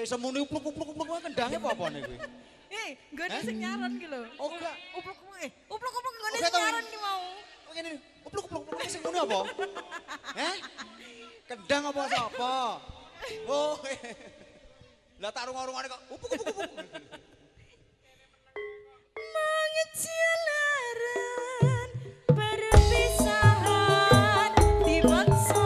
semuni upluk-upluk kendangnya apa-apane kuwi? Nggone sing nyaron ki lho. Oh enggak. Upluk-upluk nggone sing nyaron ki mau. Oh ngene upluk-upluk sing ngono apa? Kendang apa sapa? Oh. Lah tak rungok-rungokne kok upuk-upuk. Mengecelaran perpisahan dipaksa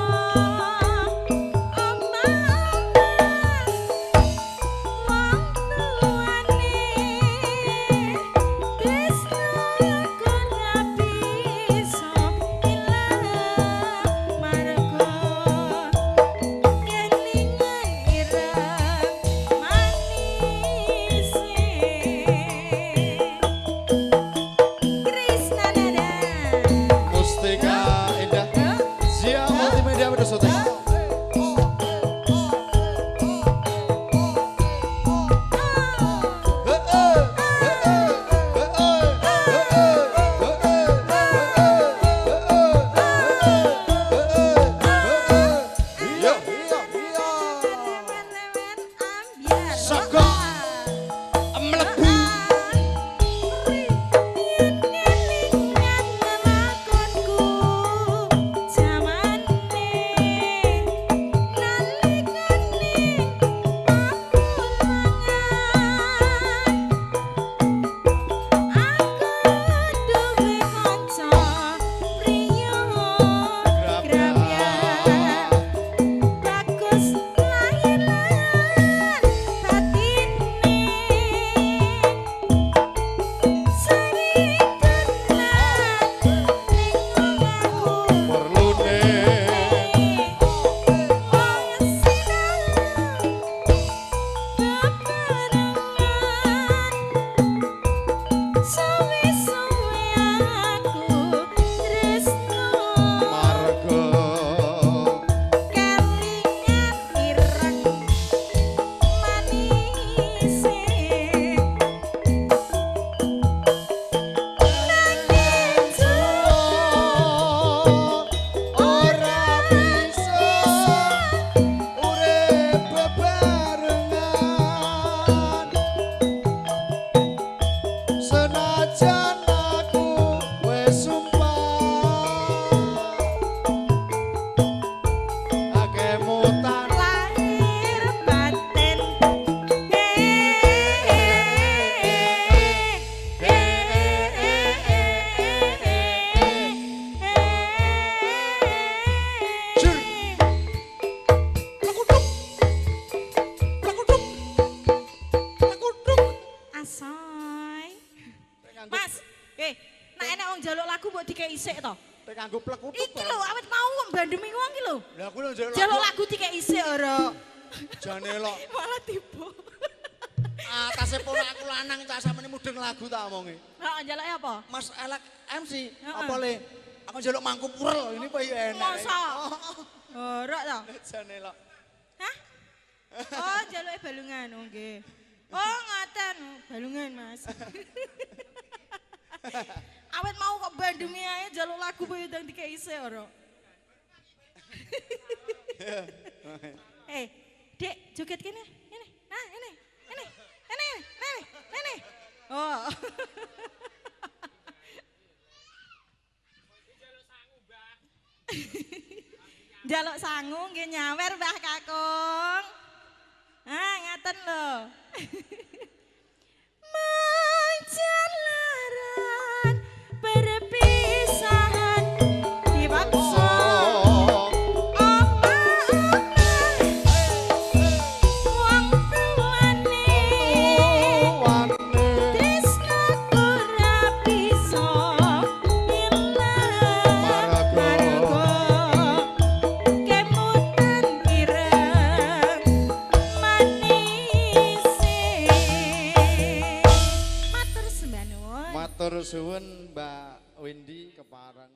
iki lho awet mau mbandemi wong iki lho. Lah aku lho njaluk lagu dikek isik ora. Jane lho. Malah tiba. Atase ponakku lanang cak sampeyan mudeng lagu tak omongi. Heeh, njaluke apa? Mas Elek MC apa le? Aku njaluk mangku purel ini kok enak. Masa? Ora ta? Jane lho. Hah? Oh, njaluke balungan oh nggih. Oh, ngoten, balungan Mas. Awet mau kok bandemi ae njaluk lagu kowe ndang dikek isih ora. Dek, joget kene. Ngene. Nah, ngene. Ngene. Ngene. Ngene. Ngene. Oh. Njaluk sangu nggih nyawer Mbah Kakung. Ah, ngaten lho. Menjalaran perpisahan dipaksa Matur suwun Mbak Windy kepareng